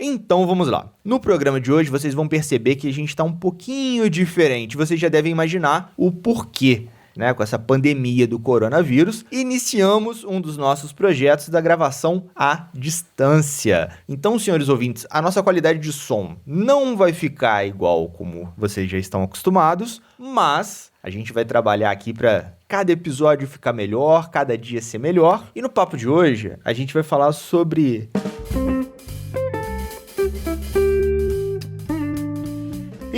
Então vamos lá. No programa de hoje vocês vão perceber que a gente está um pouquinho diferente. Vocês já devem imaginar o porquê. Com essa pandemia do coronavírus, iniciamos um dos nossos projetos da gravação à distância. Então, senhores ouvintes, a nossa qualidade de som não vai ficar igual como vocês já estão acostumados, mas a gente vai trabalhar aqui para cada episódio ficar melhor, cada dia ser melhor. E no papo de hoje, a gente vai falar sobre...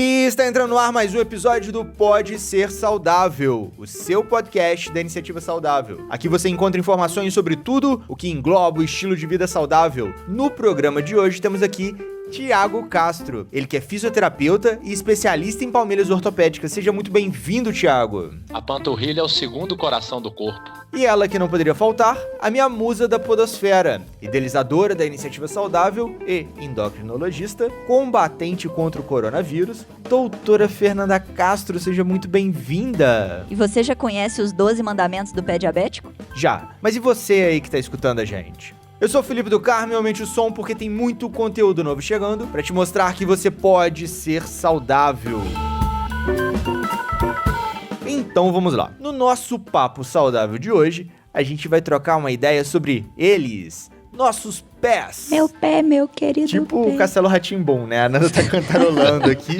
E está entrando no ar mais um episódio do Pode Ser Saudável, o seu podcast da Iniciativa Saudável. Aqui você encontra informações sobre tudo o que engloba o estilo de vida saudável. No programa de hoje temos aqui Thiago Castro, ele que é fisioterapeuta e especialista em palmilhas ortopédicas. Seja muito bem-vindo, Thiago. A panturrilha é o segundo coração do corpo. E ela que não poderia faltar, a minha musa da podosfera, idealizadora da Iniciativa Saudável e endocrinologista, combatente contra o coronavírus, doutora Fernanda Castro. Seja muito bem-vinda. E você já conhece os 12 mandamentos do pé diabético? Já, mas e você aí que tá escutando a gente? Eu sou o Felipe do Carmo e aumente o som porque tem muito conteúdo novo chegando para te mostrar que você pode ser saudável. Então vamos lá. No nosso papo saudável de hoje, a gente vai trocar uma ideia sobre eles, nossos pés. Meu pé, meu querido tipo pé. O Castelo Rá-Tim-Bum, né? A Nanda tá cantarolando aqui.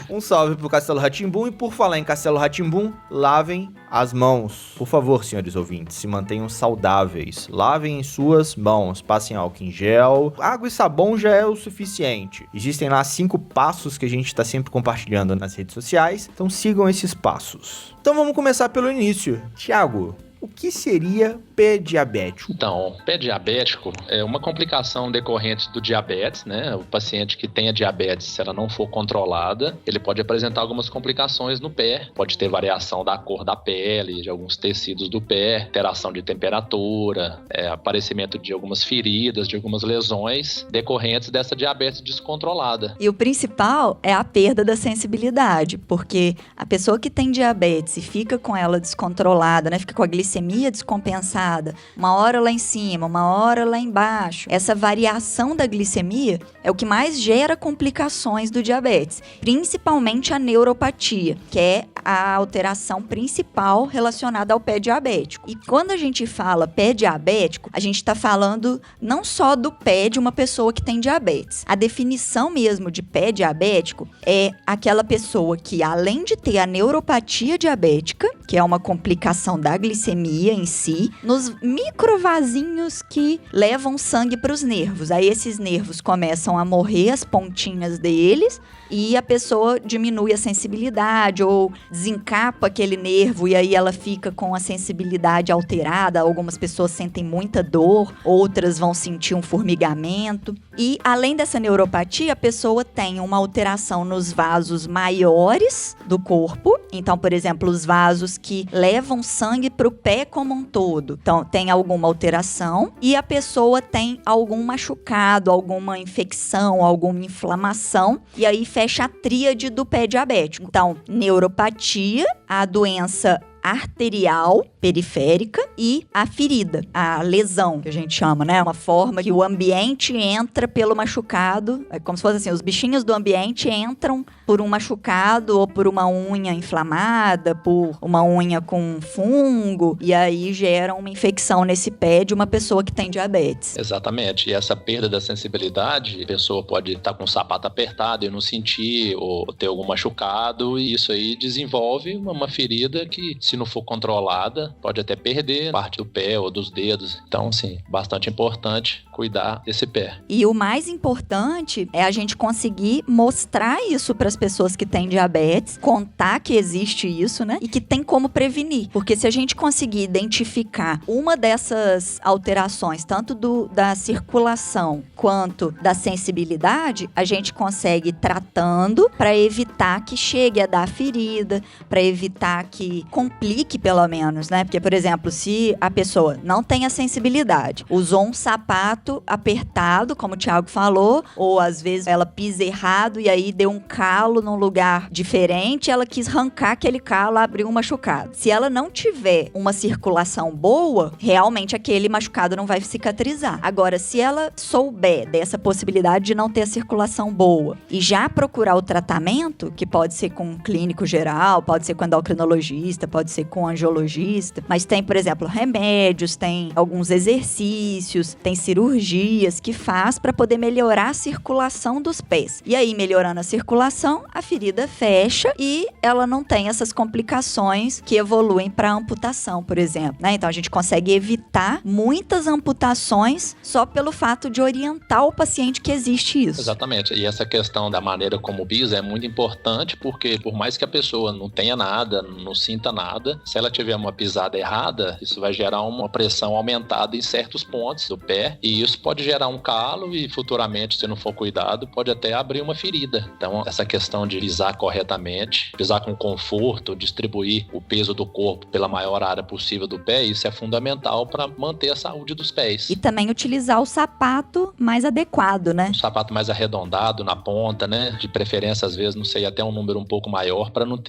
Um salve pro Castelo Rá-Tim-Bum. E por falar em Castelo Rá-Tim-Bum, lavem as mãos. Por favor, senhores ouvintes, se mantenham saudáveis. Lavem suas mãos, passem álcool em gel. Água e sabão já é o suficiente. Existem lá 5 passos que a gente tá sempre compartilhando nas redes sociais. Então sigam esses passos. Então vamos começar pelo início. Thiago, o que seria pé diabético? Então, pé diabético é uma complicação decorrente do diabetes, né? O paciente que tenha diabetes, se ela não for controlada, ele pode apresentar algumas complicações no pé. Pode ter variação da cor da pele, de alguns tecidos do pé, alteração de temperatura, aparecimento de algumas feridas, de algumas lesões decorrentes dessa diabetes descontrolada. E o principal é a perda da sensibilidade, porque a pessoa que tem diabetes e fica com ela descontrolada, né? Fica com a glicemia descompensada, uma hora lá em cima, uma hora lá embaixo. Essa variação da glicemia é o que mais gera complicações do diabetes, principalmente a neuropatia, que é a alteração principal relacionada ao pé diabético. E quando a gente fala pé diabético, a gente está falando não só do pé de uma pessoa que tem diabetes. A definição mesmo de pé diabético é aquela pessoa que, além de ter a neuropatia diabética, que é uma complicação da glicemia em si, nos microvasinhos que levam sangue para os nervos. Aí esses nervos começam a morrer, as pontinhas deles, e a pessoa diminui a sensibilidade ou desencapa aquele nervo e aí ela fica com a sensibilidade alterada. Algumas pessoas sentem muita dor, outras vão sentir um formigamento. E além dessa neuropatia, a pessoa tem uma alteração nos vasos maiores do corpo. Então, por exemplo, os vasos que levam sangue para o pé como um todo. Então, tem alguma alteração e a pessoa tem algum machucado, alguma infecção, alguma inflamação. E aí fecha a tríade do pé diabético. Então, neuropatia, a doença arterial periférica e a ferida, a lesão, que a gente chama, né? Uma forma que o ambiente entra pelo machucado, é como se fosse assim, os bichinhos do ambiente entram por um machucado ou por uma unha inflamada, por uma unha com fungo, e aí geram uma infecção nesse pé de uma pessoa que tem diabetes. Exatamente, e essa perda da sensibilidade, a pessoa pode estar com o sapato apertado e não sentir, ou ter algum machucado, e isso aí desenvolve uma ferida que, se não for controlada, pode até perder parte do pé ou dos dedos. Então, sim, bastante importante cuidar desse pé. E o mais importante é a gente conseguir mostrar isso para as pessoas que têm diabetes, contar que existe isso, né? E que tem como prevenir. Porque se a gente conseguir identificar uma dessas alterações, tanto da circulação quanto da sensibilidade, a gente consegue ir tratando para evitar que chegue a dar ferida, para evitar que complique explique pelo menos, né? Porque, por exemplo, se a pessoa não tem a sensibilidade, usou um sapato apertado, como o Thiago falou, ou às vezes ela pisa errado e aí deu um calo num lugar diferente, ela quis arrancar aquele calo, abriu um machucado. Se ela não tiver uma circulação boa, realmente aquele machucado não vai cicatrizar. Agora, se ela souber dessa possibilidade de não ter a circulação boa e já procurar o tratamento, que pode ser com um clínico geral, pode ser com endocrinologista, pode ser com angiologista, mas tem, por exemplo, remédios, tem alguns exercícios, tem cirurgias que faz para poder melhorar a circulação dos pés. E aí, melhorando a circulação, a ferida fecha e ela não tem essas complicações que evoluem para amputação, por exemplo, né? Então, a gente consegue evitar muitas amputações só pelo fato de orientar o paciente que existe isso. Exatamente. E essa questão da maneira como pisa é muito importante, porque por mais que a pessoa não tenha nada, não sinta nada, se ela tiver uma pisada errada, isso vai gerar uma pressão aumentada em certos pontos do pé, e isso pode gerar um calo e futuramente, se não for cuidado, pode até abrir uma ferida. Então, essa questão de pisar corretamente, pisar com conforto, distribuir o peso do corpo pela maior área possível do pé, isso é fundamental para manter a saúde dos pés. E também utilizar o sapato mais adequado, né? Um sapato mais arredondado na ponta, né? De preferência, às vezes, não sei, até um número um pouco maior, para não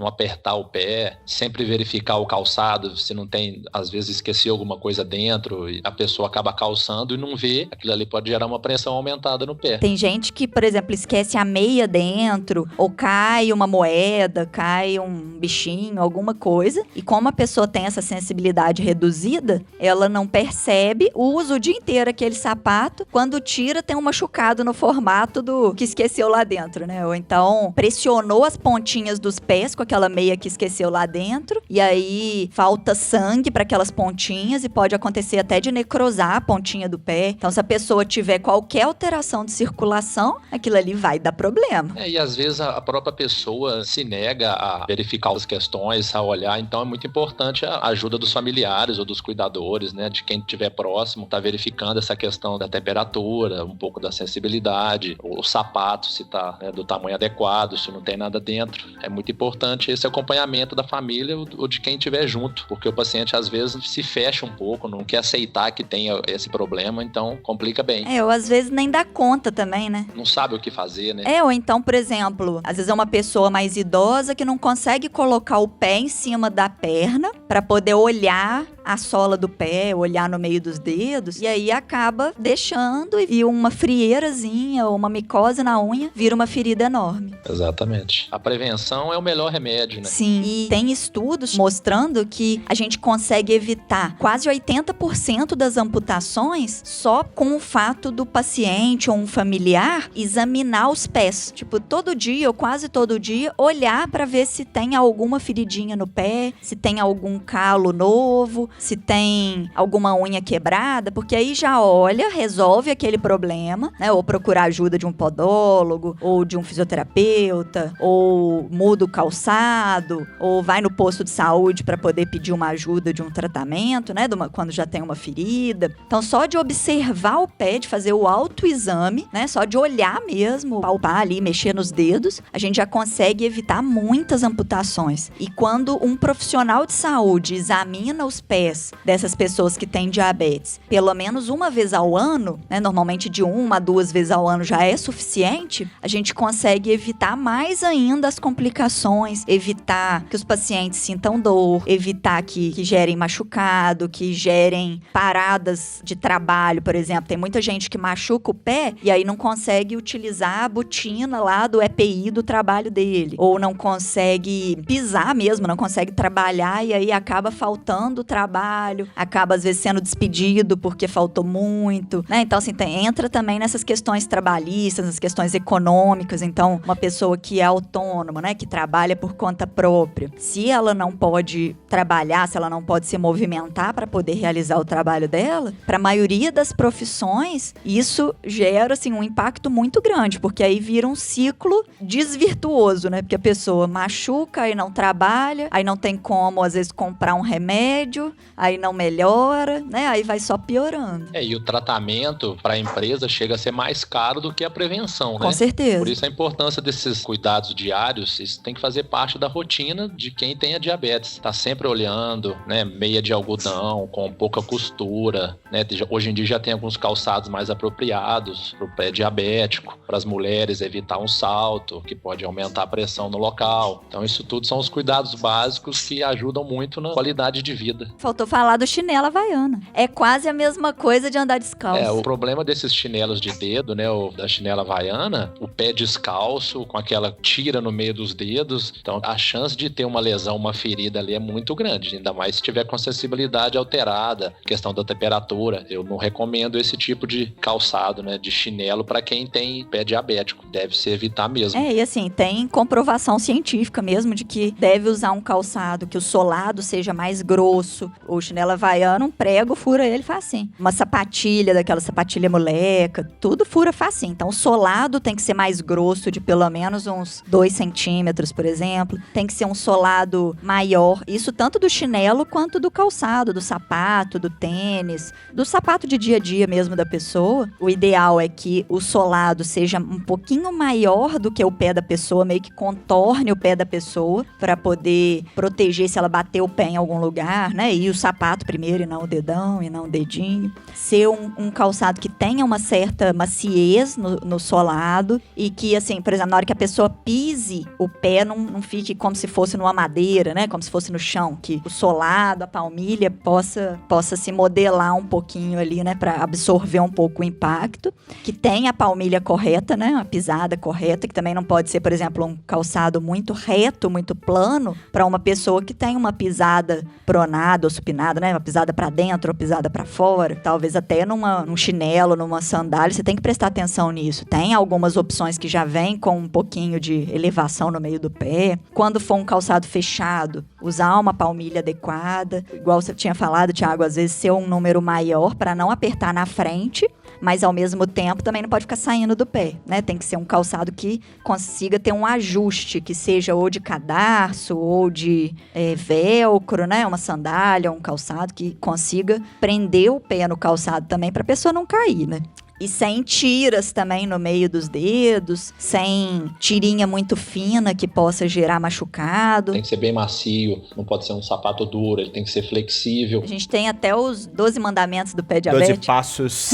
apertar o pé. Sempre verificar o calçado, se não tem, às vezes, esqueceu alguma coisa dentro e a pessoa acaba calçando e não vê, aquilo ali pode gerar uma pressão aumentada no pé. Tem gente que, por exemplo, esquece a meia dentro, ou cai uma moeda, cai um bichinho, alguma coisa, e como a pessoa tem essa sensibilidade reduzida, ela não percebe, usa o dia inteiro aquele sapato, quando tira tem um machucado no formato do que esqueceu lá dentro, né? Ou então pressionou as pontinhas dos pés com aquela meia que esqueceu lá dentro, e aí falta sangue para aquelas pontinhas e pode acontecer até de necrosar a pontinha do pé. Então, se a pessoa tiver qualquer alteração de circulação, aquilo ali vai dar problema. E às vezes a própria pessoa se nega a verificar as questões, a olhar, então é muito importante a ajuda dos familiares ou dos cuidadores, né? De quem estiver próximo, tá verificando essa questão da temperatura, um pouco da sensibilidade, o sapato, se tá, né, do tamanho adequado, se não tem nada dentro. É muito importante esse acompanhamento da família ou de quem estiver junto, porque o paciente às vezes se fecha um pouco, não quer aceitar que tenha esse problema, então complica bem. Ou às vezes nem dá conta também, né? Não sabe o que fazer, né? Ou então, por exemplo, às vezes é uma pessoa mais idosa que não consegue colocar o pé em cima da perna para poder olhar a sola do pé, olhar no meio dos dedos, e aí acaba deixando e uma frieirazinha ou uma micose na unha vira uma ferida enorme. Exatamente. A prevenção é o melhor remédio, né? Sim, e tem estudos mostrando que a gente consegue evitar quase 80% das amputações só com o fato do paciente ou um familiar examinar os pés. Tipo, todo dia ou quase todo dia, olhar para ver se tem alguma feridinha no pé, se tem algum calo novo, se tem alguma unha quebrada, porque aí já olha, resolve aquele problema, né? Ou procurar ajuda de um podólogo, ou de um fisioterapeuta, ou muda o calçado, ou vai no posto de saúde para poder pedir uma ajuda de um tratamento, né? Quando já tem uma ferida. Então, só de observar o pé, de fazer o autoexame, né? Só de olhar mesmo, palpar ali, mexer nos dedos, a gente já consegue evitar muitas amputações. E quando um profissional de saúde examina os pés dessas pessoas que têm diabetes pelo menos uma vez ao ano, né, normalmente de 1 a 2 vezes ao ano já é suficiente, a gente consegue evitar mais ainda as complicações, evitar que os pacientes sintam dor, evitar que gerem machucado, que gerem paradas de trabalho, por exemplo. Tem muita gente que machuca o pé e aí não consegue utilizar a botina lá do EPI do trabalho dele, ou não consegue pisar mesmo, não consegue trabalhar e aí acaba faltando o trabalho, acaba às vezes sendo despedido porque faltou muito, né? Então, assim, entra também nessas questões trabalhistas, nas questões econômicas. Então, uma pessoa que é autônoma, né, que trabalha por conta própria, se ela não pode trabalhar, se ela não pode se movimentar para poder realizar o trabalho dela, para a maioria das profissões, isso gera, assim, um impacto muito grande, porque aí vira um ciclo desvirtuoso, né? Porque a pessoa machuca e não trabalha, aí não tem como, às vezes, comprar um remédio, aí não melhora, né? Aí vai só piorando. E o tratamento para a empresa chega a ser mais caro do que a prevenção, né? Com certeza. Por isso a importância desses cuidados diários, isso tem que fazer parte da rotina de quem tem a diabetes. Tá sempre olhando, né? Meia de algodão, com pouca costura, né? Hoje em dia já tem alguns calçados mais apropriados para o pé diabético, para as mulheres evitar um salto, que pode aumentar a pressão no local. Então isso tudo são os cuidados básicos que ajudam muito na qualidade de vida. Faltou falar do chinelo havaiana. É quase a mesma coisa de andar descalço. O problema desses chinelos de dedo, né, da chinela havaiana, o pé descalço, com aquela tira no meio dos dedos, então a chance de ter uma lesão, uma ferida ali é muito grande, ainda mais se tiver com sensibilidade alterada, questão da temperatura. Eu não recomendo esse tipo de calçado, né, de chinelo para quem tem pé diabético, deve se evitar mesmo. E assim, tem comprovação científica mesmo de que deve usar um calçado que o solado seja mais grosso. O chinelo havaiano, um prego fura ele facinho. Uma sapatilha, daquela sapatilha moleca, tudo fura facinho. Então o solado tem que ser mais grosso, de pelo menos uns 2 centímetros, por exemplo. Tem que ser um solado maior. Isso tanto do chinelo quanto do calçado, do sapato, do tênis, do sapato de dia a dia mesmo da pessoa. O ideal é que o solado seja um pouquinho maior do que o pé da pessoa, meio que contorne o pé da pessoa para poder proteger se ela bater o pé em algum lugar, né? E o sapato primeiro, e não o dedão, e não o dedinho. Ser um calçado que tenha uma certa maciez no solado e que, assim, por exemplo, na hora que a pessoa pise, o pé não fique como se fosse numa madeira, né? Como se fosse no chão, que o solado, a palmilha possa se modelar um pouquinho ali, né? Para absorver um pouco o impacto. Que tenha a palmilha correta, né? A pisada correta, que também não pode ser, por exemplo, um calçado muito reto, muito plano, para uma pessoa que tem uma pisada pronada ou supinada, né? Uma pisada para dentro ou pisada para fora. Talvez até num chinelo, numa sandália, você tem que prestar atenção nisso. Tem algumas opções que já vêm com um pouquinho de elevação no meio do pé. Quando for um calçado fechado, usar uma palmilha adequada. Igual você tinha falado, Thiago, às vezes ser um número maior para não apertar na frente, mas ao mesmo tempo também não pode ficar saindo do pé, né? Tem que ser um calçado que consiga ter um ajuste, que seja ou de cadarço ou de velcro, né? Uma sandália, um calçado que consiga prender o pé no calçado também para a pessoa não cair, né? E sem tiras também no meio dos dedos, sem tirinha muito fina que possa gerar machucado. Tem que ser bem macio, não pode ser um sapato duro, ele tem que ser flexível. A gente tem até os 12 mandamentos do pé diabético. 12 passos.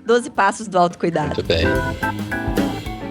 12 passos do autocuidado. Muito bem.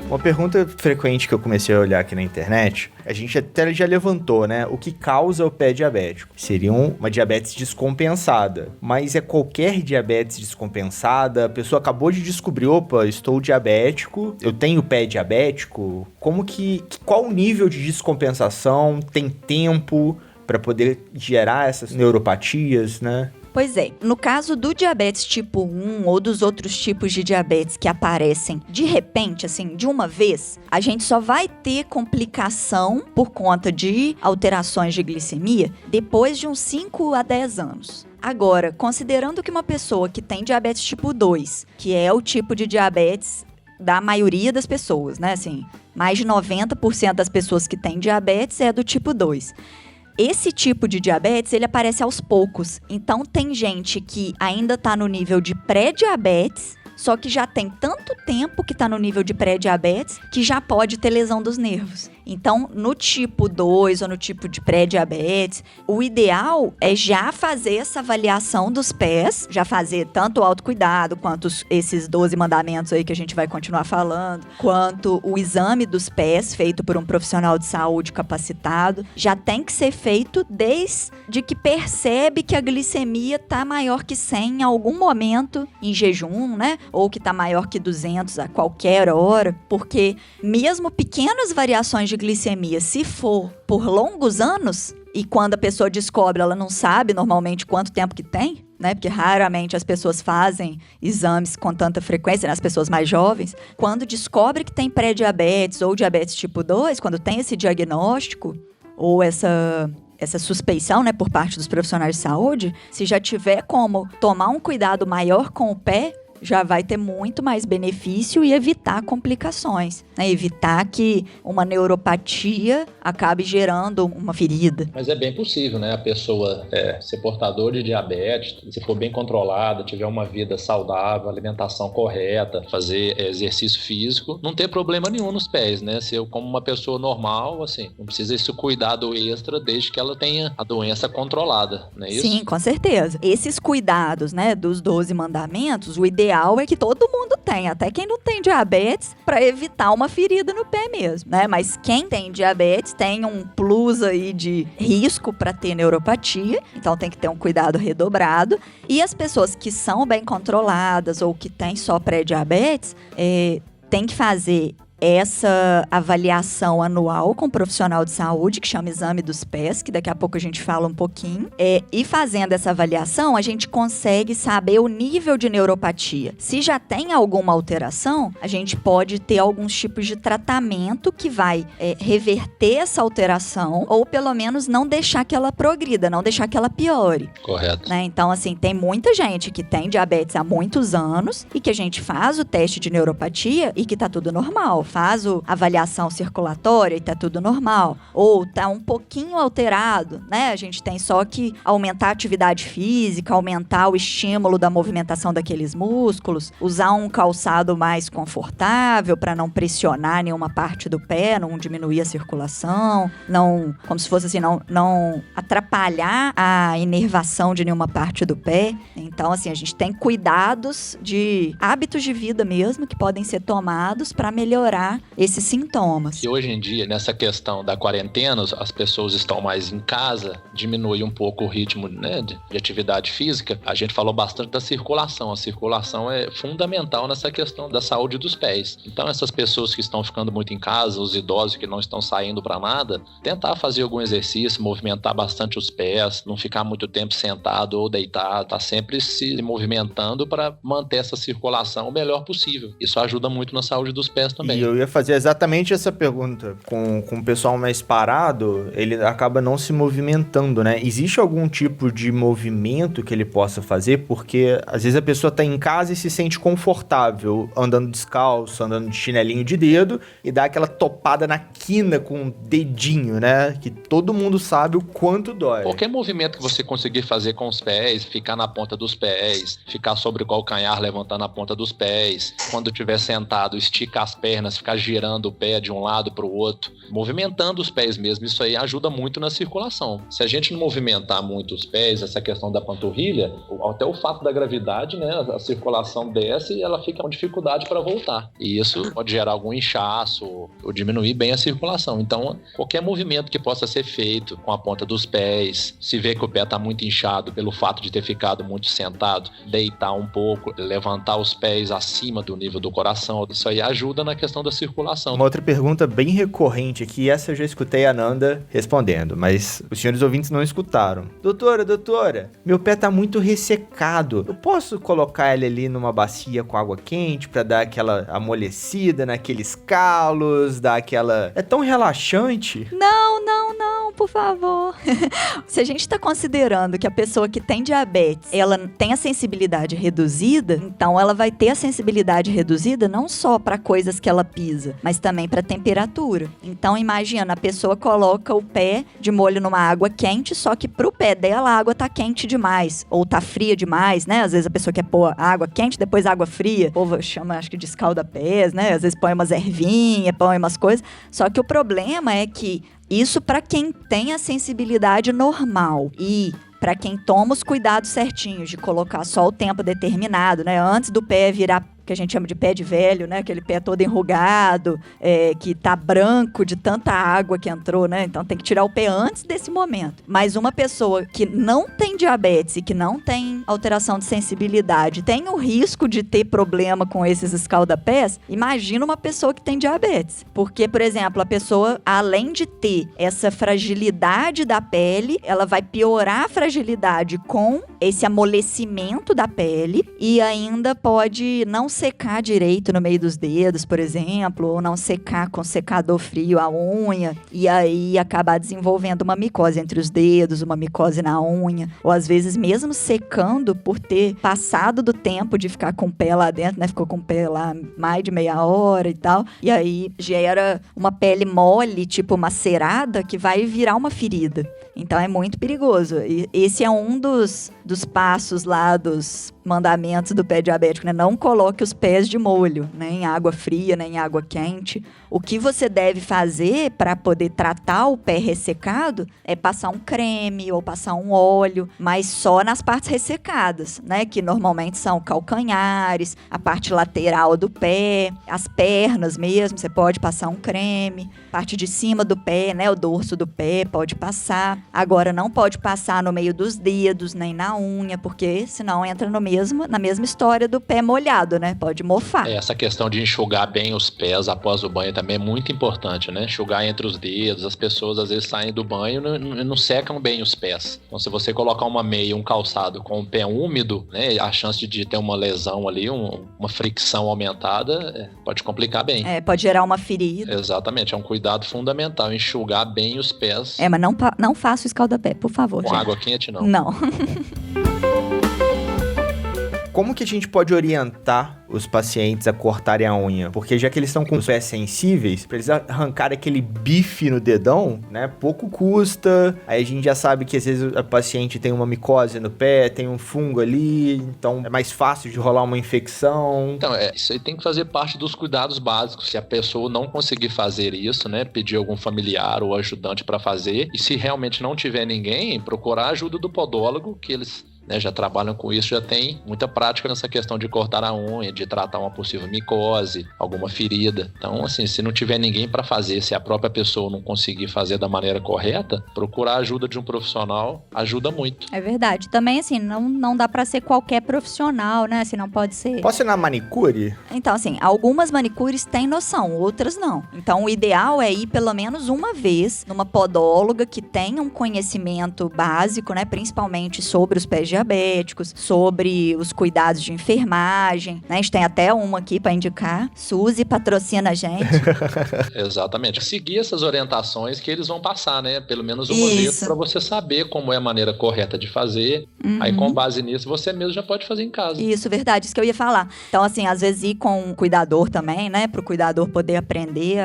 Uma pergunta frequente que eu comecei a olhar aqui na internet, a gente até já levantou, né? O que causa o pé diabético? Seria uma diabetes descompensada. Mas é qualquer diabetes descompensada? A pessoa acabou de descobrir, opa, estou diabético, eu tenho pé diabético? Qual o nível de descompensação? Tem tempo para poder gerar essas neuropatias, né? Pois é, no caso do diabetes tipo 1 ou dos outros tipos de diabetes que aparecem de repente, assim, de uma vez, a gente só vai ter complicação por conta de alterações de glicemia depois de uns 5 a 10 anos. Agora, considerando que uma pessoa que tem diabetes tipo 2, que é o tipo de diabetes da maioria das pessoas, né, assim, mais de 90% das pessoas que têm diabetes é do tipo 2. Esse tipo de diabetes, ele aparece aos poucos. Então, tem gente que ainda está no nível de pré-diabetes, só que já tem tanto tempo que está no nível de pré-diabetes que já pode ter lesão dos nervos. Então, no tipo 2 ou no tipo de pré-diabetes, o ideal é já fazer essa avaliação dos pés, já fazer tanto o autocuidado, quanto esses 12 mandamentos aí que a gente vai continuar falando, quanto o exame dos pés feito por um profissional de saúde capacitado. Já tem que ser feito desde que percebe que a glicemia está maior que 100 em algum momento em jejum, né? Ou que está maior que 200 a qualquer hora, porque mesmo pequenas variações de glicemia, se for por longos anos, e quando a pessoa descobre, ela não sabe normalmente quanto tempo que tem, né? Porque raramente as pessoas fazem exames com tanta frequência, né? As pessoas mais jovens. Quando descobre que tem pré-diabetes ou diabetes tipo 2, quando tem esse diagnóstico ou essa suspeição, né, por parte dos profissionais de saúde, se já tiver como tomar um cuidado maior com o pé, já vai ter muito mais benefício e evitar complicações, né? Evitar que uma neuropatia acabe gerando uma ferida. Mas é bem possível, né? A pessoa ser portador de diabetes, se for bem controlada, tiver uma vida saudável, alimentação correta, fazer exercício físico, não ter problema nenhum nos pés, né? Se eu, como uma pessoa normal, assim, não precisa esse cuidado extra desde que ela tenha a doença controlada, não é isso? Sim, com certeza. Esses cuidados, né, dos 12 mandamentos, o ideal é que todo mundo tenha, até quem não tem diabetes, para evitar uma ferida no pé mesmo, né? Mas quem tem diabetes tem um plus aí de risco para ter neuropatia, então tem que ter um cuidado redobrado. E as pessoas que são bem controladas ou que têm só pré-diabetes, tem que fazer essa avaliação anual com um profissional de saúde, que chama Exame dos Pés, que daqui a pouco a gente fala um pouquinho. E fazendo essa avaliação, a gente consegue saber o nível de neuropatia. Se já tem alguma alteração, a gente pode ter alguns tipos de tratamento que vai reverter essa alteração, ou pelo menos não deixar que ela progrida, não deixar que ela piore. Correto. Né? Então, assim, tem muita gente que tem diabetes há muitos anos e que a gente faz o teste de neuropatia e que tá tudo normal. Faz a avaliação circulatória e tá tudo normal. Ou tá um pouquinho alterado, né? A gente tem só que aumentar a atividade física, aumentar o estímulo da movimentação daqueles músculos, usar um calçado mais confortável para não pressionar nenhuma parte do pé, não diminuir a circulação, não, como se fosse assim, não atrapalhar a inervação de nenhuma parte do pé. Então, assim, a gente tem cuidados de hábitos de vida mesmo que podem ser tomados para melhorar esses sintomas. E hoje em dia, nessa questão da quarentena, as pessoas estão mais em casa, diminui um pouco o ritmo, né, de atividade física. A gente falou bastante da circulação. A circulação é fundamental nessa questão da saúde dos pés. Então, essas pessoas que estão ficando muito em casa, os idosos que não estão saindo para nada, tentar fazer algum exercício, movimentar bastante os pés, não ficar muito tempo sentado ou deitado, tá sempre se movimentando para manter essa circulação o melhor possível. Isso ajuda muito na saúde dos pés também. E eu ia fazer exatamente essa pergunta. Com o pessoal mais parado, ele acaba não se movimentando, né? Existe algum tipo de movimento que ele possa fazer? Porque às vezes a pessoa tá em casa e se sente confortável andando descalço, andando de chinelinho de dedo e dá aquela topada na quina com o dedinho, né? Que todo mundo sabe o quanto dói. Qualquer movimento que você conseguir fazer com os pés, ficar na ponta dos pés, ficar sobre o calcanhar, levantando a ponta dos pés, quando estiver sentado, esticar as pernas, ficar girando o pé de um lado para o outro, movimentando os pés mesmo, isso aí ajuda muito na circulação. Se a gente não movimentar muito os pés, essa questão da panturrilha, até o fato da gravidade, né, a circulação desce e ela fica com dificuldade para voltar. E isso pode gerar algum inchaço ou diminuir bem a circulação. Então, qualquer movimento que possa ser feito com a ponta dos pés, se vê que o pé está muito inchado pelo fato de ter ficado muito sentado, deitar um pouco, levantar os pés acima do nível do coração, isso aí ajuda na questão da circulação. Uma outra pergunta bem recorrente aqui, essa eu já escutei a Nanda respondendo, mas os senhores ouvintes não escutaram. Doutora, meu pé tá muito ressecado. Eu posso colocar ele ali numa bacia com água quente pra dar aquela amolecida naqueles calos, dar aquela... É tão relaxante. Não, por favor. Se a gente tá considerando que a pessoa que tem diabetes, ela tem a sensibilidade reduzida, então ela vai ter a sensibilidade reduzida não só para coisas que ela pisa, mas também para temperatura. Então imagina, a pessoa coloca o pé de molho numa água quente, só que pro pé dela a água tá quente demais, ou tá fria demais, né? Às vezes a pessoa quer pôr água quente, depois água fria. O povo chama, acho que de escalda-pés, né? Às vezes põe umas ervinhas, põe umas coisas. Só que o problema é que isso para quem tem a sensibilidade normal e para quem toma os cuidados certinhos de colocar só o tempo determinado, né? Antes do pé virar, que a gente chama de pé de velho, né? Aquele pé todo enrugado, que tá branco de tanta água que entrou, né? Então tem que tirar o pé antes desse momento. Mas uma pessoa que não tem diabetes e que não tem alteração de sensibilidade, tem o risco de ter problema com esses escalda-pés, imagina uma pessoa que tem diabetes. Porque, por exemplo, a pessoa, além de ter essa fragilidade da pele, ela vai piorar a fragilidade com esse amolecimento da pele e ainda pode não secar direito no meio dos dedos, por exemplo, ou não secar com secador frio a unha, e aí acabar desenvolvendo uma micose entre os dedos, uma micose na unha, ou às vezes mesmo secando por ter passado do tempo de ficar com o pé lá dentro, né? Ficou com o pé lá mais de meia hora e tal, e aí gera uma pele mole, tipo macerada, que vai virar uma ferida. Então é muito perigoso. E esse é um dos passos lá, dos mandamentos do pé diabético, né? Não coloque os pés de molho, nem em água fria, nem em água quente. O que você deve fazer para poder tratar o pé ressecado é passar um creme ou passar um óleo, mas só nas partes ressecadas, né? Que normalmente são calcanhares, a parte lateral do pé, as pernas mesmo, você pode passar um creme, parte de cima do pé, né? O dorso do pé pode passar. Agora, não pode passar no meio dos dedos, nem na unha, porque senão entra na mesma história do pé molhado, né? Pode mofar. Essa questão de enxugar bem os pés após o banho também é muito importante, né? Enxugar entre os dedos. As pessoas às vezes saem do banho e não secam bem os pés. Então, se você colocar uma meia, um calçado com o pé úmido, né? A chance de ter uma lesão ali, uma fricção aumentada, pode complicar bem. Pode gerar uma ferida. Exatamente. É um cuidado fundamental, enxugar bem os pés. Mas não faça o escalda-pé, por favor. Com água quente, não. Não. Como que a gente pode orientar os pacientes a cortarem a unha? Porque já que eles estão com os pés sensíveis, pra eles arrancarem aquele bife no dedão, né, pouco custa. Aí a gente já sabe que às vezes a paciente tem uma micose no pé, tem um fungo ali, então é mais fácil de rolar uma infecção. Então, isso aí tem que fazer parte dos cuidados básicos. Se a pessoa não conseguir fazer isso, né, pedir algum familiar ou ajudante para fazer, e se realmente não tiver ninguém, procurar a ajuda do podólogo, que eles já trabalham com isso, já tem muita prática nessa questão de cortar a unha, de tratar uma possível micose, alguma ferida. Então, assim, se não tiver ninguém para fazer, se a própria pessoa não conseguir fazer da maneira correta, procurar a ajuda de um profissional ajuda muito. É verdade. Também, assim, não dá para ser qualquer profissional, né? Assim, não pode ser... Posso ir na manicure? Então, assim, algumas manicures têm noção, outras não. Então, o ideal é ir pelo menos uma vez numa podóloga que tenha um conhecimento básico, né? Principalmente sobre os pés diabéticos, sobre os cuidados de enfermagem, né? A gente tem até uma aqui para indicar. Suzy patrocina a gente. Exatamente. Seguir essas orientações que eles vão passar, né? Pelo menos uma vez, para você saber como é a maneira correta de fazer. Aí, com base nisso, você mesmo já pode fazer em casa. Isso, verdade. Isso que eu ia falar. Então, assim, às vezes ir com um cuidador também, né? Pro cuidador poder aprender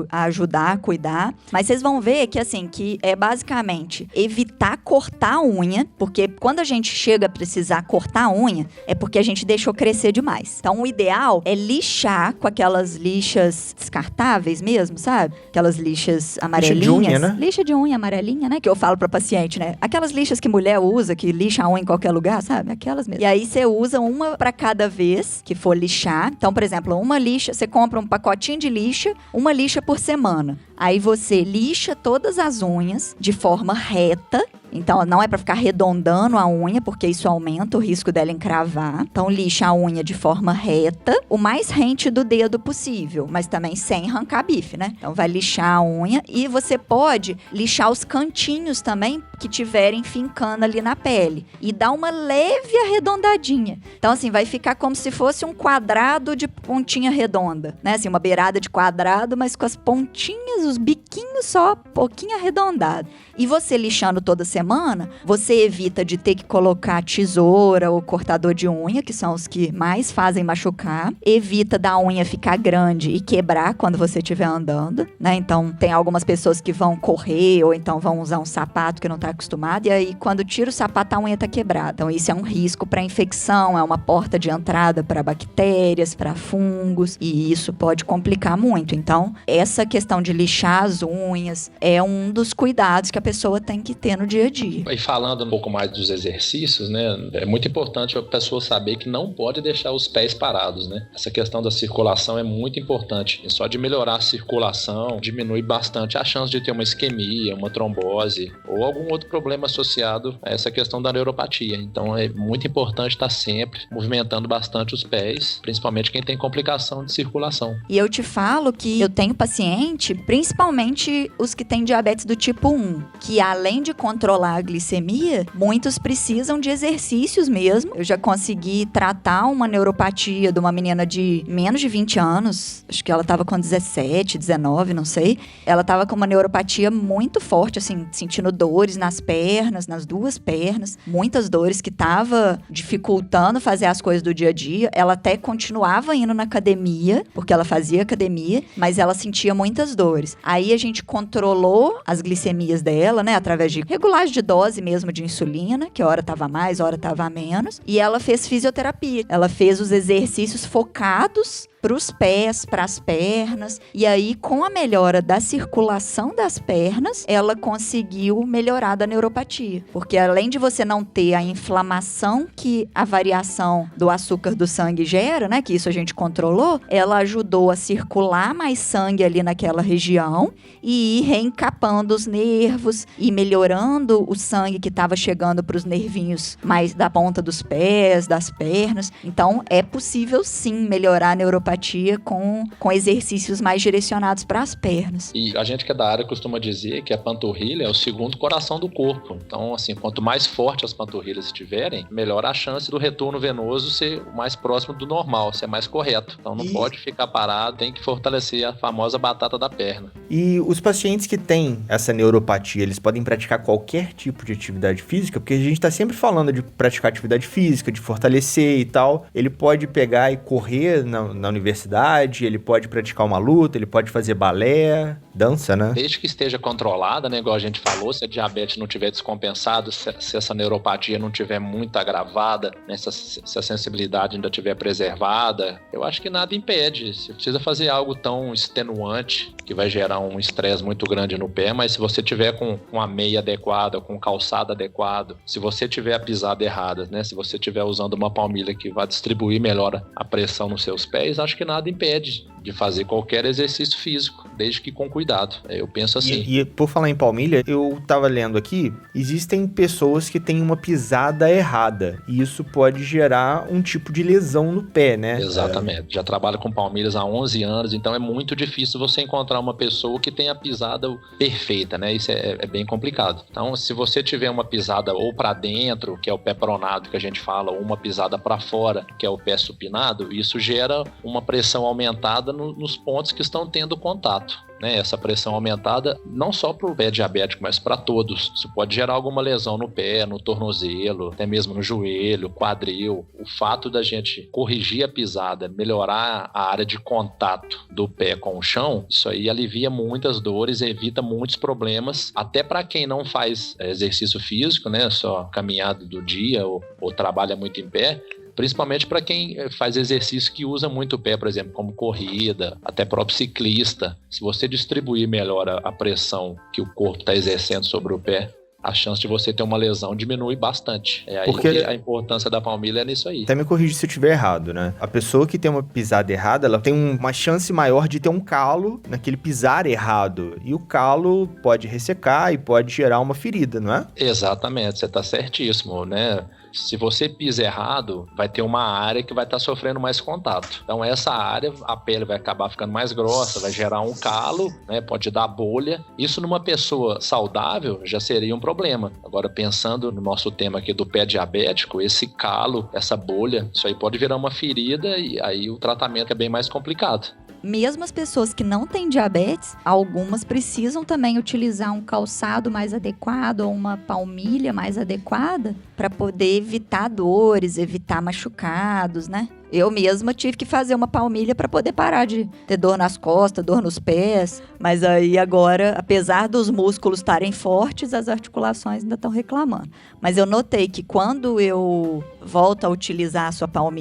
a ajudar a cuidar. Mas vocês vão ver que, assim, que é basicamente evitar cortar a unha, porque quando a gente chega a precisar cortar a unha, é porque a gente deixou crescer demais. Então, o ideal é lixar com aquelas lixas descartáveis mesmo, sabe? Aquelas lixas amarelinhas. Lixa de unha, né? Lixa de unha amarelinha, né? Que eu falo pra paciente, né? Aquelas lixas que mulher usa, que lixa a unha em qualquer lugar, sabe? Aquelas mesmo. E aí, você usa uma pra cada vez que for lixar. Então, por exemplo, uma lixa, você compra um pacotinho de lixa, uma lixa por semana. Aí, você lixa todas as unhas de forma reta. Então, não é pra ficar arredondando a unha, porque isso aumenta o risco dela encravar. Então, lixa a unha de forma reta, o mais rente do dedo possível, mas também sem arrancar bife, né? Então, vai lixar a unha e você pode lixar os cantinhos também que tiverem fincando ali na pele e dar uma leve arredondadinha. Então, assim, vai ficar como se fosse um quadrado de pontinha redonda, né? Assim, uma beirada de quadrado, mas com as pontinhas, os biquinhos só um pouquinho arredondado. E você lixando toda semana, você evita de ter que colocar tesoura ou cortador de unha, que são os que mais fazem machucar. Evita da unha ficar grande e quebrar quando você estiver andando, né? Então, tem algumas pessoas que vão correr ou então vão usar um sapato que não tá acostumado e aí, quando tira o sapato, a unha tá quebrada. Então, isso é um risco para infecção, é uma porta de entrada para bactérias, para fungos e isso pode complicar muito. Então, essa questão de lixar as unhas é um dos cuidados que a pessoa tem que ter no dia a dia. E falando um pouco mais dos exercícios, né, é muito importante a pessoa saber que não pode deixar os pés parados, né? Essa questão da circulação é muito importante. E só de melhorar a circulação diminui bastante a chance de ter uma isquemia, uma trombose ou algum outro problema associado a essa questão da neuropatia. Então é muito importante estar sempre movimentando bastante os pés, principalmente quem tem complicação de circulação. E eu te falo que eu tenho paciente, principalmente os que têm diabetes do tipo 1, que além de controlar controlar a glicemia, muitos precisam de exercícios mesmo. Eu já consegui tratar uma neuropatia de uma menina de menos de 20 anos, acho que ela tava com 17, 19, não sei. Ela tava com uma neuropatia muito forte, assim, sentindo dores nas pernas, nas duas pernas, muitas dores que tava dificultando fazer as coisas do dia a dia. Ela até continuava indo na academia, porque ela fazia academia, mas ela sentia muitas dores. Aí a gente controlou as glicemias dela, né, através de regulagem de dose mesmo de insulina, que hora tava mais, hora tava menos, e ela fez fisioterapia. Ela fez os exercícios focados para os pés, para as pernas, e aí com a melhora da circulação das pernas, ela conseguiu melhorar da neuropatia, porque além de você não ter a inflamação que a variação do açúcar do sangue gera, né, que isso a gente controlou, ela ajudou a circular mais sangue ali naquela região e ir reencapando os nervos e melhorando o sangue que estava chegando para os nervinhos mais da ponta dos pés, das pernas. Então é possível sim melhorar a neuropatia com exercícios mais direcionados para as pernas. E a gente que é da área costuma dizer que a panturrilha é o segundo coração do corpo. Então, assim, quanto mais forte as panturrilhas estiverem, melhor a chance do retorno venoso ser o mais próximo do normal, ser mais correto. Então não pode ficar parado, tem que fortalecer a famosa batata da perna. E os pacientes que têm essa neuropatia, eles podem praticar qualquer tipo de atividade física? Porque a gente está sempre falando de praticar atividade física, de fortalecer e tal. Ele pode pegar e correr na universidade, ele pode praticar uma luta, ele pode fazer balé, dança, né? Desde que esteja controlada, né, igual a gente falou, se a diabetes não estiver descompensada, se essa neuropatia não estiver muito agravada, né, se a sensibilidade ainda estiver preservada, eu acho que nada impede. Você precisa fazer algo tão extenuante que vai gerar um estresse muito grande no pé, mas se você tiver com uma meia adequada, com um calçado adequado, se você tiver a pisada errada, né, se você estiver usando uma palmilha que vai distribuir melhor a pressão nos seus pés, acho que nada impede de fazer qualquer exercício físico, desde que com cuidado. Eu penso assim. E por falar em palmilha, eu tava lendo aqui, existem pessoas que têm uma pisada errada, e isso pode gerar um tipo de lesão no pé, né? Exatamente. Já trabalho com palmilhas há 11 anos, então é muito difícil você encontrar uma pessoa que tenha a pisada perfeita, né? Isso é bem complicado. Então, se você tiver uma pisada ou para dentro, que é o pé pronado que a gente fala, ou uma pisada para fora, que é o pé supinado, isso gera uma pressão aumentada nos pontos que estão tendo contato, né? Essa pressão aumentada não só para o pé diabético, mas para todos. Isso pode gerar alguma lesão no pé, no tornozelo, até mesmo no joelho, quadril. O fato da gente corrigir a pisada, melhorar a área de contato do pé com o chão, isso aí alivia muitas dores, evita muitos problemas, até para quem não faz exercício físico, né? Só caminhada do dia ou trabalha muito em pé. Principalmente para quem faz exercício que usa muito o pé, por exemplo, como corrida, até próprio ciclista. Se você distribuir melhor a pressão que o corpo está exercendo sobre o pé, a chance de você ter uma lesão diminui bastante. É aí porque que a importância da palmilha é nisso aí. Até me corrija se eu estiver errado, né? A pessoa que tem uma pisada errada, ela tem uma chance maior de ter um calo naquele pisar errado. E o calo pode ressecar e pode gerar uma ferida, não é? Exatamente, você está certíssimo, né? Se você pisa errado, vai ter uma área que vai estar sofrendo mais contato. Então essa área, a pele vai acabar ficando mais grossa, vai gerar um calo, né? Pode dar bolha. Isso numa pessoa saudável já seria um problema. Agora, pensando no nosso tema aqui do pé diabético, esse calo, essa bolha, isso aí pode virar uma ferida e aí o tratamento é bem mais complicado. Mesmo as pessoas que não têm diabetes, algumas precisam também utilizar um calçado mais adequado ou uma palmilha mais adequada para poder evitar dores, evitar machucados, né? Eu mesma tive que fazer uma palmilha para poder parar de ter dor nas costas, dor nos pés. Mas aí agora, apesar dos músculos estarem fortes, as articulações ainda estão reclamando. Mas eu notei que quando eu volto a utilizar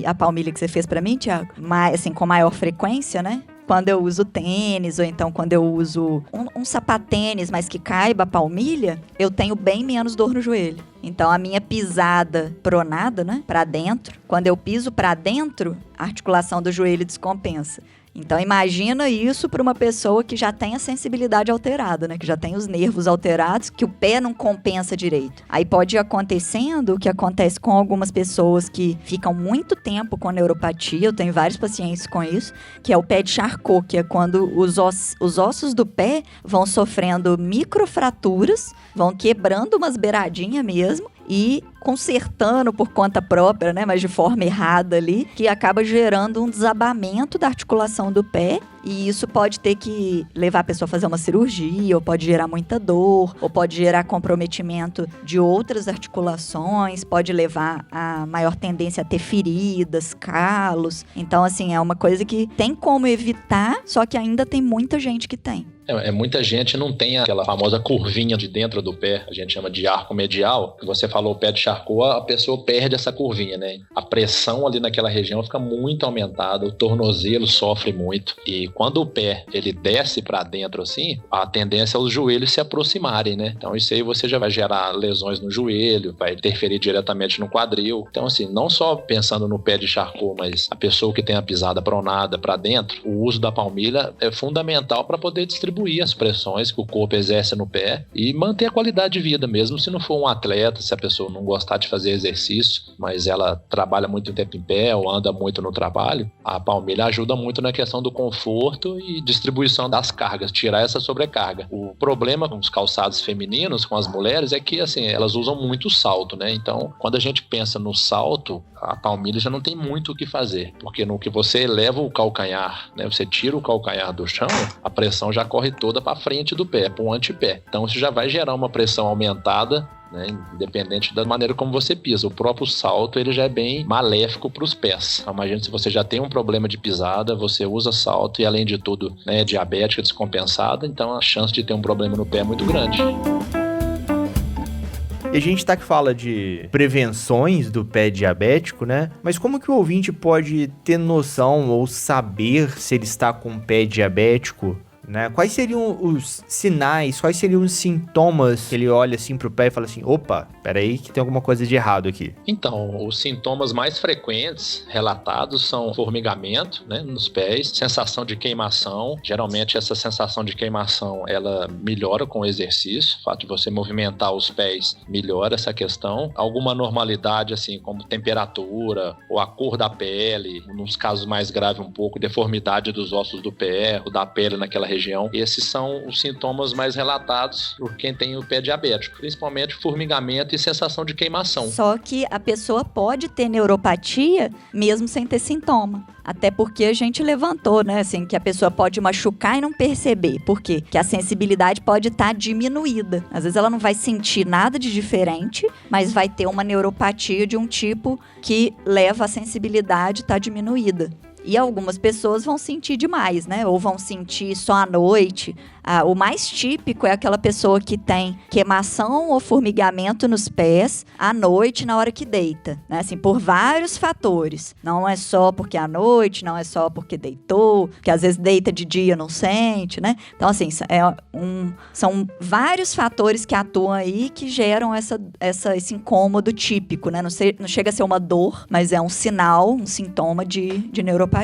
a palmilha que você fez para mim, Thiago, assim, com maior frequência, né? Quando eu uso tênis, ou então quando eu uso um sapatênis, mas que caiba a palmilha, eu tenho bem menos dor no joelho. Então, a minha pisada pronada, né, pra dentro, quando eu piso pra dentro, a articulação do joelho descompensa. Então imagina isso para uma pessoa que já tem a sensibilidade alterada, né? Que já tem os nervos alterados, que o pé não compensa direito. Aí pode ir acontecendo o que acontece com algumas pessoas que ficam muito tempo com neuropatia. Eu tenho vários pacientes com isso, que é o pé de Charcot, que é quando os ossos do pé vão sofrendo microfraturas, vão quebrando umas beiradinhas mesmo e consertando por conta própria, né, mas de forma errada ali, que acaba gerando um desabamento da articulação do pé, e isso pode ter que levar a pessoa a fazer uma cirurgia, ou pode gerar muita dor, ou pode gerar comprometimento de outras articulações, pode levar a maior tendência a ter feridas, calos. Então, assim, é uma coisa que tem como evitar, só que ainda tem muita gente que tem. Muita gente não tem aquela famosa curvinha de dentro do pé, a gente chama de arco medial, que você falou o pé de Charcot, a pessoa perde essa curvinha, né? A pressão ali naquela região fica muito aumentada, o tornozelo sofre muito, e quando o pé ele desce para dentro assim, a tendência é os joelhos se aproximarem, né? Então isso aí você já vai gerar lesões no joelho, vai interferir diretamente no quadril. Então assim, não só pensando no pé de Charcot, mas a pessoa que tem a pisada pronada para dentro, o uso da palmilha é fundamental para poder distribuir as pressões que o corpo exerce no pé e manter a qualidade de vida, mesmo se não for um atleta, se a pessoa não gostar de fazer exercício, mas ela trabalha muito tempo em pé ou anda muito no trabalho, a palmilha ajuda muito na questão do conforto e distribuição das cargas, tirar essa sobrecarga. O problema com os calçados femininos, com as mulheres, é que assim, elas usam muito salto, né? Então, quando a gente pensa no salto, a palmilha já não tem muito o que fazer, porque no que você eleva o calcanhar, né? Você tira o calcanhar do chão, a pressão já corre toda para frente do pé, para o antepé. Então isso já vai gerar uma pressão aumentada, né, independente da maneira como você pisa. O próprio salto ele já é bem maléfico para os pés. Então, imagina se você já tem um problema de pisada, você usa salto e além de tudo, né, é diabética, descompensada, então a chance de ter um problema no pé é muito grande. E a gente que fala de prevenções do pé diabético, né? Mas como que o ouvinte pode ter noção ou saber se ele está com o pé diabético, né? Quais seriam os sinais, quais seriam os sintomas que ele olha assim pro pé e fala assim, opa, peraí que tem alguma coisa de errado aqui? Então, os sintomas mais frequentes relatados são formigamento, né, nos pés, sensação de queimação. Geralmente essa sensação de queimação, ela melhora com o exercício, o fato de você movimentar os pés melhora essa questão. Alguma anormalidade, assim, como temperatura ou a cor da pele, nos casos mais graves um pouco, deformidade dos ossos do pé ou da pele naquela região. Esses são os sintomas mais relatados por quem tem o pé diabético, principalmente formigamento e sensação de queimação. Só que a pessoa pode ter neuropatia mesmo sem ter sintoma. Até porque a gente levantou, né, assim, que a pessoa pode machucar e não perceber. Por quê? Que a sensibilidade pode estar diminuída. Às vezes ela não vai sentir nada de diferente, mas vai ter uma neuropatia de um tipo que leva a sensibilidade a estar diminuída. E algumas pessoas vão sentir demais, né? Ou vão sentir só à noite. O mais típico é aquela pessoa que tem queimação ou formigamento nos pés à noite na hora que deita, né? Assim, por vários fatores. Não é só porque é à noite, não é só porque deitou, porque às vezes deita de dia não sente, né? Então, assim, são vários fatores que atuam aí que geram esse incômodo típico, né? Não chega a ser uma dor, mas é um sinal, um sintoma de neuropatia.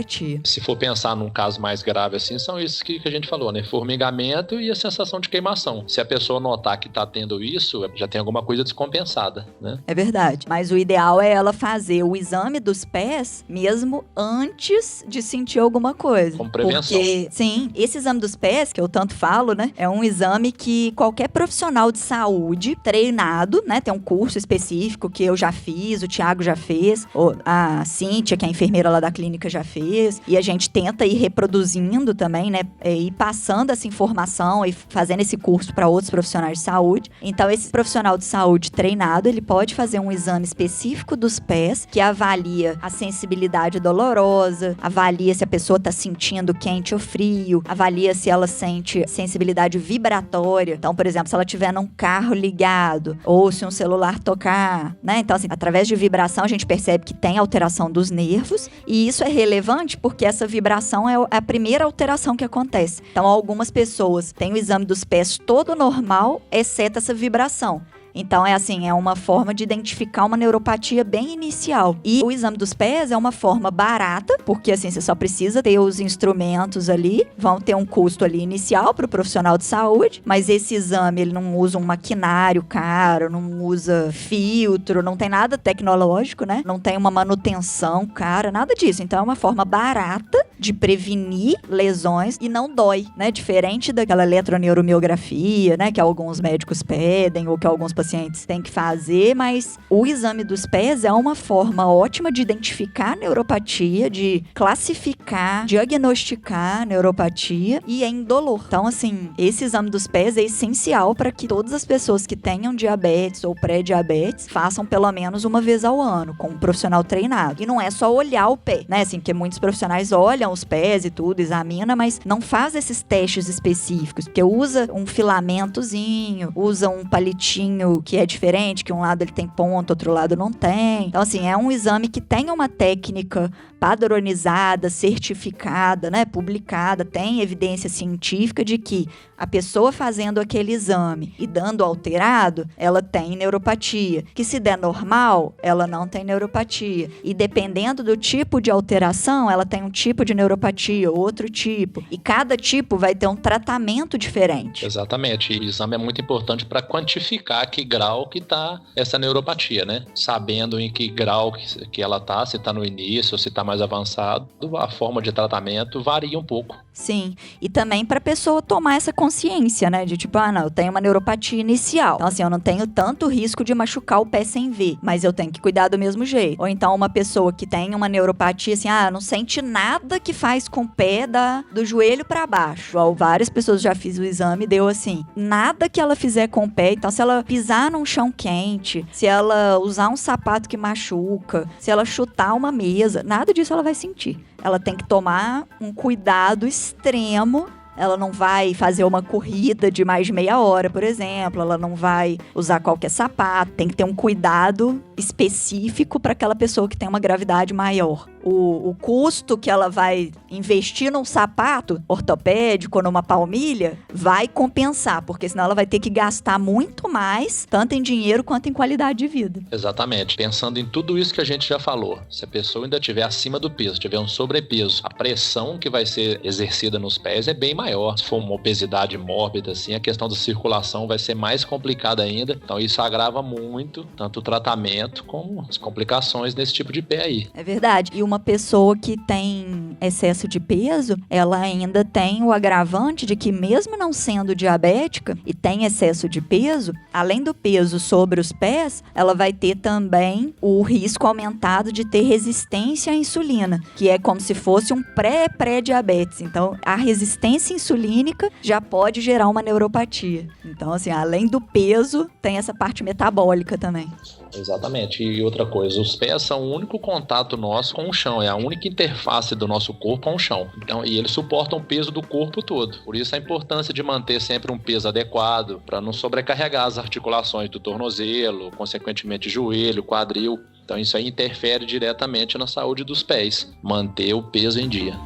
Se for pensar num caso mais grave assim, são esses que a gente falou, né? Formigamento e a sensação de queimação. Se a pessoa notar que tá tendo isso, já tem alguma coisa descompensada, né? É verdade. Mas o ideal é ela fazer o exame dos pés mesmo antes de sentir alguma coisa. Como prevenção. Porque, sim, esse exame dos pés, que eu tanto falo, né? É um exame que qualquer profissional de saúde treinado, né? Tem um curso específico que eu já fiz, o Thiago já fez, a Cíntia, que é a enfermeira lá da clínica, já fez. E a gente tenta ir reproduzindo também, né? Ir passando essa informação e fazendo esse curso para outros profissionais de saúde. Então, esse profissional de saúde treinado, ele pode fazer um exame específico dos pés, que avalia a sensibilidade dolorosa, avalia se a pessoa está sentindo quente ou frio, avalia se ela sente sensibilidade vibratória. Então, por exemplo, se ela estiver num carro ligado, ou se um celular tocar, né? Então, assim, através de vibração, a gente percebe que tem alteração dos nervos, e isso é relevante porque essa vibração é a primeira alteração que acontece. Então, algumas pessoas têm o exame dos pés todo normal, exceto essa vibração. Então, é uma forma de identificar uma neuropatia bem inicial. E o exame dos pés é uma forma barata, porque, assim, você só precisa ter os instrumentos ali, vão ter um custo ali inicial para o profissional de saúde, mas esse exame, ele não usa um maquinário caro, não usa filtro, não tem nada tecnológico, né? Não tem uma manutenção cara, nada disso. Então, é uma forma barata de prevenir lesões e não dói, né? Diferente daquela eletroneuromiografia, né? Que alguns médicos pedem ou que alguns pacientes têm que fazer, mas o exame dos pés é uma forma ótima de identificar a neuropatia, de classificar, diagnosticar a neuropatia e é indolor. Então, assim, esse exame dos pés é essencial para que todas as pessoas que tenham diabetes ou pré-diabetes façam pelo menos uma vez ao ano, com um profissional treinado. E não é só olhar o pé, né? Assim, porque muitos profissionais olham os pés e tudo, examina, mas não faz esses testes específicos, porque usa um filamentozinho, usa um palitinho que é diferente, que um lado ele tem ponta, outro lado não tem. Então, assim, é um exame que tem uma técnica padronizada, certificada, né, publicada, tem evidência científica de que a pessoa fazendo aquele exame e dando alterado, ela tem neuropatia. Que se der normal, ela não tem neuropatia. E dependendo do tipo de alteração, ela tem um tipo de neuropatia, outro tipo. E cada tipo vai ter um tratamento diferente. Exatamente. E o exame é muito importante para quantificar que grau que está essa neuropatia, né? Sabendo em que grau que ela está, se está no início ou se está mais avançado, a forma de tratamento varia um pouco. Sim, e também para a pessoa tomar essa consciência, né, de tipo, não, eu tenho uma neuropatia inicial, então assim, eu não tenho tanto risco de machucar o pé sem ver, mas eu tenho que cuidar do mesmo jeito. Ou então uma pessoa que tem uma neuropatia assim, não sente nada que faz com o pé do joelho para baixo. Várias pessoas já fiz o exame, deu assim, nada que ela fizer com o pé, então se ela pisar num chão quente, se ela usar um sapato que machuca, se ela chutar uma mesa, nada disso ela vai sentir. Ela tem que tomar um cuidado extremo. Ela não vai fazer uma corrida de mais de meia hora, por exemplo. Ela não vai usar qualquer sapato. Tem que ter um cuidado específico para aquela pessoa que tem uma gravidade maior. O custo que ela vai investir num sapato ortopédico ou numa palmilha vai compensar, porque senão ela vai ter que gastar muito mais, tanto em dinheiro quanto em qualidade de vida. Exatamente. Pensando em tudo isso que a gente já falou, se a pessoa ainda estiver acima do peso, tiver um sobrepeso, a pressão que vai ser exercida nos pés é bem maior. Se for uma obesidade mórbida, assim, a questão da circulação vai ser mais complicada ainda. Então isso agrava muito, tanto o tratamento como as complicações desse tipo de pé aí. É verdade. E uma pessoa que tem excesso de peso, ela ainda tem o agravante de que mesmo não sendo diabética e tem excesso de peso, além do peso sobre os pés, ela vai ter também o risco aumentado de ter resistência à insulina, que é como se fosse um pré-diabetes. Então, a resistência insulínica já pode gerar uma neuropatia. Então, assim, além do peso, tem essa parte metabólica também. Exatamente. E outra coisa, os pés são o único contato nosso com o chão, é a única interface do nosso corpo com o chão. Então, e eles suportam o peso do corpo todo. Por isso a importância de manter sempre um peso adequado, para não sobrecarregar as articulações do tornozelo, consequentemente joelho, quadril. Então isso aí interfere diretamente na saúde dos pés, manter o peso em dia.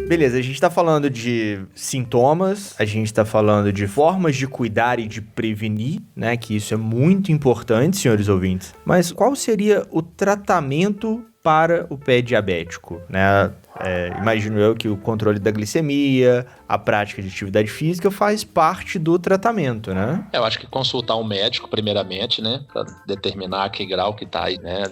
Beleza, a gente tá falando de sintomas, a gente tá falando de formas de cuidar e de prevenir, né? Que isso é muito importante, senhores ouvintes. Mas qual seria o tratamento para o pé diabético, né? Imagino eu que o controle da glicemia, a prática de atividade física faz parte do tratamento, né? Eu acho que consultar um médico primeiramente, né? Para determinar que grau que tá aí, né?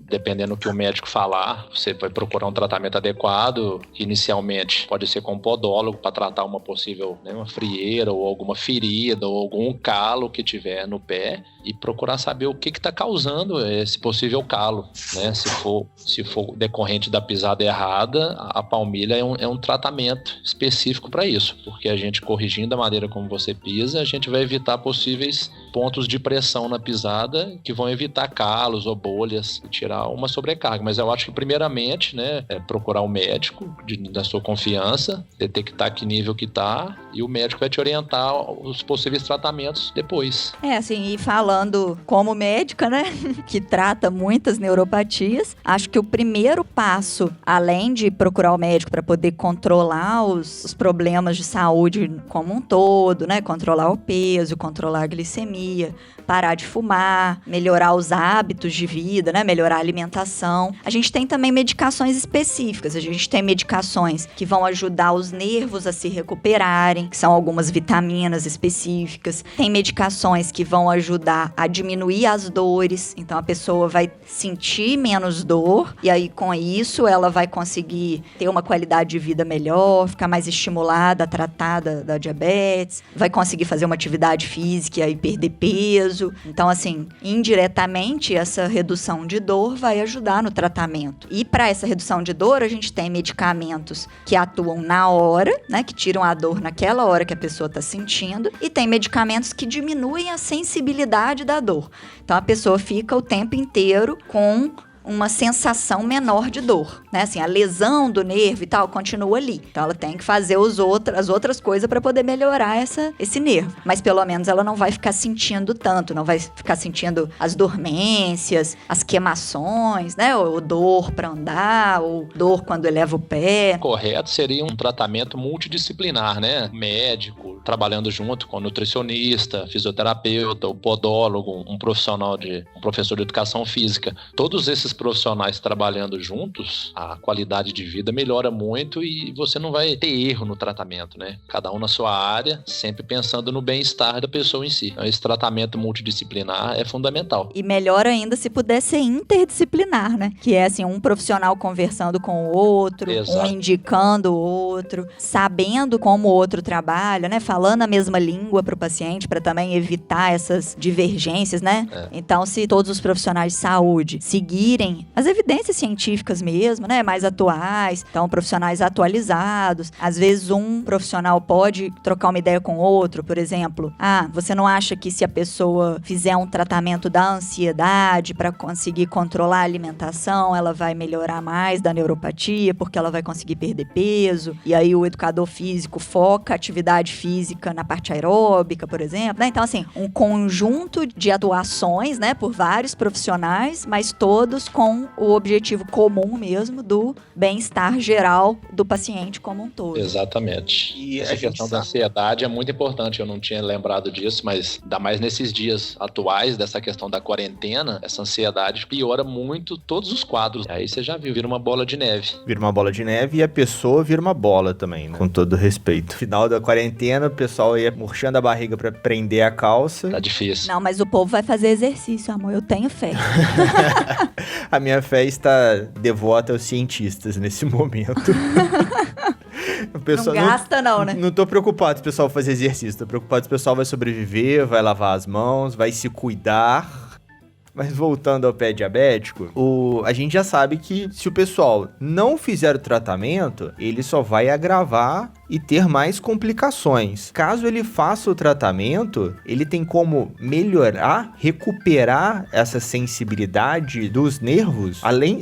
Dependendo do que o médico falar, você vai procurar um tratamento adequado. Inicialmente, pode ser com um podólogo para tratar uma possível, né, uma frieira ou alguma ferida ou algum calo que tiver no pé e procurar saber o que está causando esse possível calo, né? Se for decorrente da pisada errada, a palmilha é um tratamento específico para isso, porque a gente corrigindo a maneira como você pisa, a gente vai evitar possíveis pontos de pressão na pisada que vão evitar calos ou bolhas e tirar uma sobrecarga. Mas eu acho que, primeiramente, né, é procurar um médico da sua confiança, detectar que nível que tá, e o médico vai te orientar os possíveis tratamentos depois. Assim, e falando como médica, né, que trata muitas neuropatias, acho que o primeiro passo, além de procurar o médico para poder controlar os problemas de saúde como um todo, né, controlar o peso, controlar a glicemia, parar de fumar, melhorar os hábitos de vida, né, melhorar a alimentação. A gente tem também medicações específicas. A gente tem medicações que vão ajudar os nervos a se recuperarem, que são algumas vitaminas específicas. Tem medicações que vão ajudar a diminuir as dores. Então, a pessoa vai sentir menos dor e aí, com isso, ela vai conseguir ter uma qualidade de vida melhor, ficar mais estimulada a tratar da diabetes, vai conseguir fazer uma atividade física e perder peso. Então, assim, indiretamente, essa redução de dor vai ajudar no tratamento. E para essa redução de dor, a gente tem medicamentos que atuam na hora, né, que tiram a dor naquela hora que a pessoa está sentindo, e tem medicamentos que diminuem a sensibilidade da dor. Então, a pessoa fica o tempo inteiro com uma sensação menor de dor, né? Assim, a lesão do nervo e tal continua ali. Então, ela tem que fazer as outras coisas para poder melhorar esse nervo. Mas, pelo menos, ela não vai ficar sentindo tanto, não vai ficar sentindo as dormências, as queimações, né? Ou dor para andar, ou dor quando eleva o pé. Correto seria um tratamento multidisciplinar, né? Médico, trabalhando junto com o nutricionista, fisioterapeuta, o podólogo, um professor de educação física. Todos esses profissionais trabalhando juntos, a qualidade de vida melhora muito e você não vai ter erro no tratamento, né? Cada um na sua área, sempre pensando no bem-estar da pessoa em si. Então, esse tratamento multidisciplinar é fundamental. E melhor ainda se puder ser interdisciplinar, né? Que é assim, um profissional conversando com o outro, Exato. Um indicando o outro, sabendo como o outro trabalha, né? Falando a mesma língua para o paciente, para também evitar essas divergências, né? Então, se todos os profissionais de saúde seguirem as evidências científicas mesmo, né, mais atuais, então profissionais atualizados. Às vezes um profissional pode trocar uma ideia com outro, por exemplo, você não acha que se a pessoa fizer um tratamento da ansiedade para conseguir controlar a alimentação, ela vai melhorar mais da neuropatia, porque ela vai conseguir perder peso, e aí o educador físico foca a atividade física na parte aeróbica, por exemplo, né? Então, assim, um conjunto de atuações, né, por vários profissionais, mas todos com o objetivo comum mesmo do bem-estar geral do paciente como um todo. Exatamente. E essa questão da ansiedade é muito importante, eu não tinha lembrado disso, mas ainda mais nesses dias atuais dessa questão da quarentena, essa ansiedade piora muito todos os quadros. Aí você já viu, vira uma bola de neve. Vira uma bola de neve e a pessoa vira uma bola também, né? Com todo respeito. Final da quarentena, o pessoal ia murchando a barriga pra prender a calça. Tá difícil. Não, mas o povo vai fazer exercício, amor, eu tenho fé. A minha fé está devota aos cientistas nesse momento. Não gasta não, né? Não tô preocupado se o pessoal fazer exercício. Tô preocupado se o pessoal vai sobreviver, vai lavar as mãos, vai se cuidar. Mas voltando ao pé diabético, a gente já sabe que se o pessoal não fizer o tratamento, ele só vai agravar e ter mais complicações. Caso ele faça o tratamento, ele tem como melhorar, recuperar essa sensibilidade dos nervos. Além,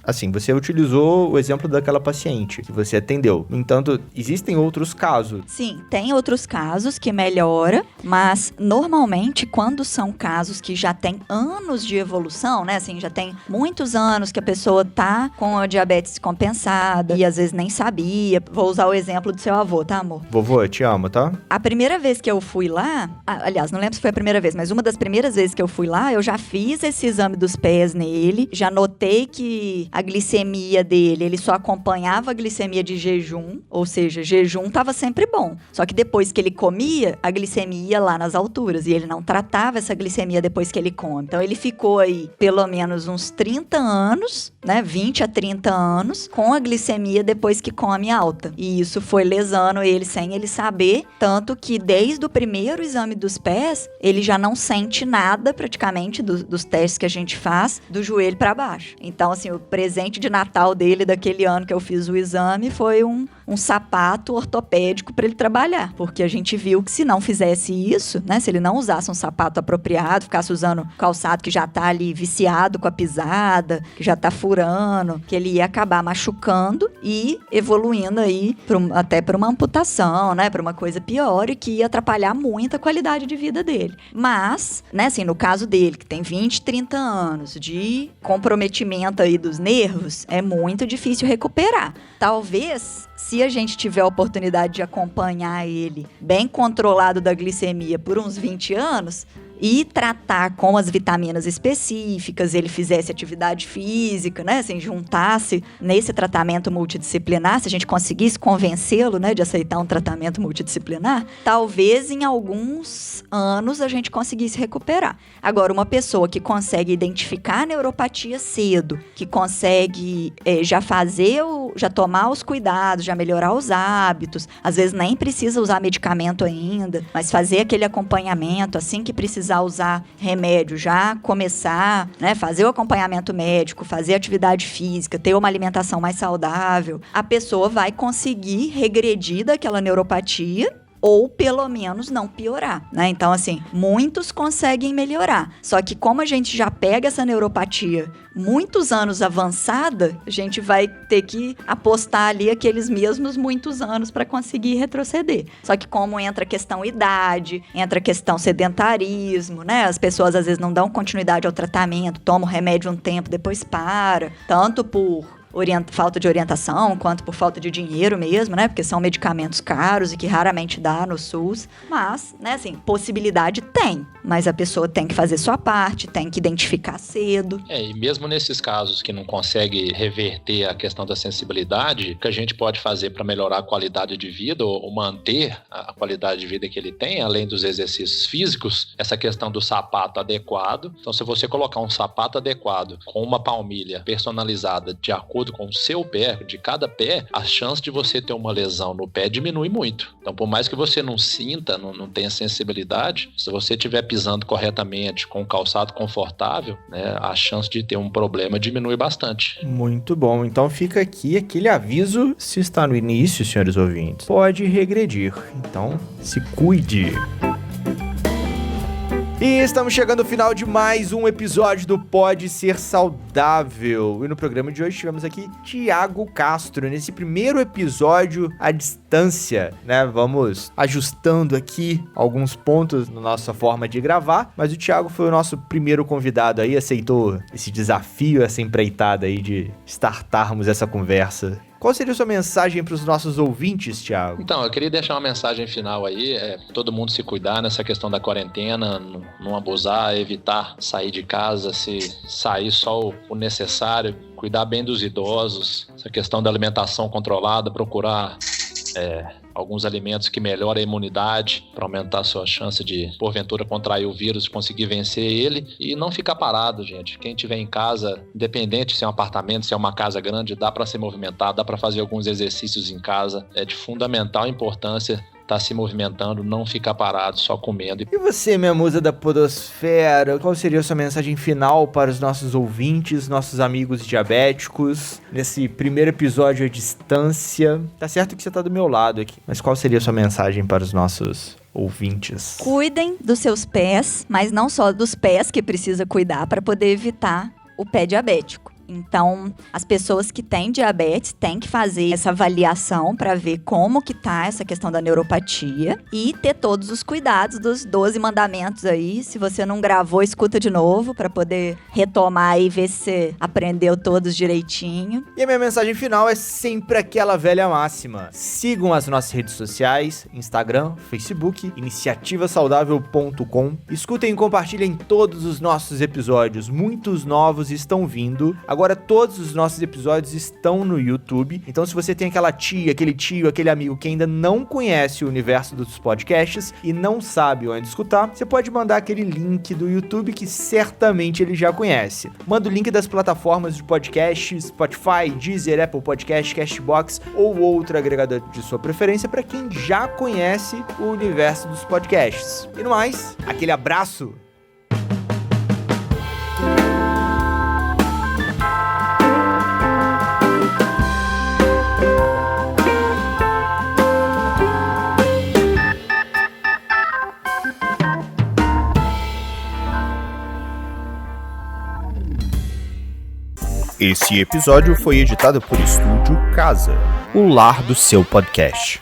assim, você utilizou o exemplo daquela paciente que você atendeu. No entanto, existem outros casos. Sim, tem outros casos que melhora, mas normalmente quando são casos que já tem anos de evolução, né, assim, já tem muitos anos que a pessoa tá com a diabetes compensada e às vezes nem sabia. Vou usar o exemplo do seu avô, tá, amor? Vovô, eu te amo, tá? A primeira vez que eu fui lá, aliás, não lembro se foi a primeira vez, mas uma das primeiras vezes que eu fui lá, eu já fiz esse exame dos pés nele, já notei que a glicemia dele, ele só acompanhava a glicemia de jejum, ou seja, jejum tava sempre bom. Só que depois que ele comia, a glicemia ia lá nas alturas, e ele não tratava essa glicemia depois que ele come. Então ele ficou aí pelo menos uns 30 anos, né, 20 a 30 anos, com a glicemia depois que come alta. E isso foi lesando ele sem ele saber, tanto que desde o primeiro exame dos pés, ele já não sente nada praticamente dos testes que a gente faz, do joelho para baixo. Então, assim, o presente de Natal dele daquele ano que eu fiz o exame foi um um sapato ortopédico para ele trabalhar. Porque a gente viu que se não fizesse isso, né, se ele não usasse um sapato apropriado, ficasse usando calçado que já tá ali viciado com a pisada, que já tá furando, que ele ia acabar machucando e evoluindo aí até para uma amputação, né, para uma coisa pior e que ia atrapalhar muito a qualidade de vida dele. Mas, né, assim, no caso dele, que tem 20, 30 anos de comprometimento aí dos nervos, é muito difícil recuperar. Talvez, se a gente tiver a oportunidade de acompanhar ele bem controlado da glicemia por uns 20 anos e tratar com as vitaminas específicas, ele fizesse atividade física, né, assim, juntasse nesse tratamento multidisciplinar, se a gente conseguisse convencê-lo, né, de aceitar um tratamento multidisciplinar, talvez em alguns anos a gente conseguisse recuperar. Agora, uma pessoa que consegue identificar a neuropatia cedo, que consegue já tomar os cuidados, já melhorar os hábitos, às vezes nem precisa usar medicamento ainda, mas fazer aquele acompanhamento assim que precisar usar remédio, já começar, né, fazer o acompanhamento médico, fazer atividade física, ter uma alimentação mais saudável, a pessoa vai conseguir regredir daquela neuropatia ou pelo menos não piorar, né? Então, assim, muitos conseguem melhorar. Só que como a gente já pega essa neuropatia muitos anos avançada, a gente vai ter que apostar ali aqueles mesmos muitos anos para conseguir retroceder. Só que como entra a questão idade, entra a questão sedentarismo, né? As pessoas às vezes não dão continuidade ao tratamento, tomam o remédio um tempo, depois para, tanto por falta de orientação, quanto por falta de dinheiro mesmo, né? Porque são medicamentos caros e que raramente dá no SUS. Mas, né, assim, possibilidade tem. Mas a pessoa tem que fazer sua parte, tem que identificar cedo. E mesmo nesses casos que não consegue reverter a questão da sensibilidade, o que a gente pode fazer para melhorar a qualidade de vida ou manter a qualidade de vida que ele tem, além dos exercícios físicos, essa questão do sapato adequado. Então, se você colocar um sapato adequado com uma palmilha personalizada de acordo com o seu pé, de cada pé, a chance de você ter uma lesão no pé diminui muito. Então, por mais que você não sinta, não tenha sensibilidade, se você estiver pisando corretamente, com um calçado confortável, né, a chance de ter um problema diminui bastante. Muito bom. Então fica aqui aquele aviso, se está no início, senhores ouvintes, pode regredir. Então, se cuide. E estamos chegando ao final de mais um episódio do Pode Ser Saudável. E no programa de hoje tivemos aqui Thiago Castro, nesse primeiro episódio à distância, né? Vamos ajustando aqui alguns pontos na nossa forma de gravar, mas o Thiago foi o nosso primeiro convidado aí, aceitou esse desafio, essa empreitada aí de startarmos essa conversa. Qual seria a sua mensagem para os nossos ouvintes, Thiago? Então, eu queria deixar uma mensagem final aí, todo mundo se cuidar nessa questão da quarentena, não abusar, evitar sair de casa, se sair só o necessário, cuidar bem dos idosos, essa questão da alimentação controlada, procurar alguns alimentos que melhoram a imunidade para aumentar a sua chance de, porventura, contrair o vírus, conseguir vencer ele e não ficar parado, gente. Quem tiver em casa, independente se é um apartamento, se é uma casa grande, dá para se movimentar, dá para fazer alguns exercícios em casa. É de fundamental importância estar se movimentando, não ficar parado, só comendo. E você, minha musa da podosfera, qual seria a sua mensagem final para os nossos ouvintes, nossos amigos diabéticos, nesse primeiro episódio à distância? Tá certo que você tá do meu lado aqui, mas qual seria a sua mensagem para os nossos ouvintes? Cuidem dos seus pés, mas não só dos pés que precisa cuidar para poder evitar o pé diabético. Então, as pessoas que têm diabetes têm que fazer essa avaliação para ver como que tá essa questão da neuropatia e ter todos os cuidados dos 12 mandamentos aí. Se você não gravou, escuta de novo para poder retomar e ver se você aprendeu todos direitinho. E a minha mensagem final é sempre aquela velha máxima. Sigam as nossas redes sociais, Instagram, Facebook, iniciativasaudável.com. Escutem e compartilhem todos os nossos episódios. Muitos novos estão vindo. Agora todos os nossos episódios estão no YouTube, então se você tem aquela tia, aquele tio, aquele amigo que ainda não conhece o universo dos podcasts e não sabe onde escutar, você pode mandar aquele link do YouTube que certamente ele já conhece. Manda o link das plataformas de podcast, Spotify, Deezer, Apple Podcast, Castbox ou outro agregador de sua preferência para quem já conhece o universo dos podcasts. E no mais, aquele abraço! Esse episódio foi editado por Estúdio Casa, o lar do seu podcast.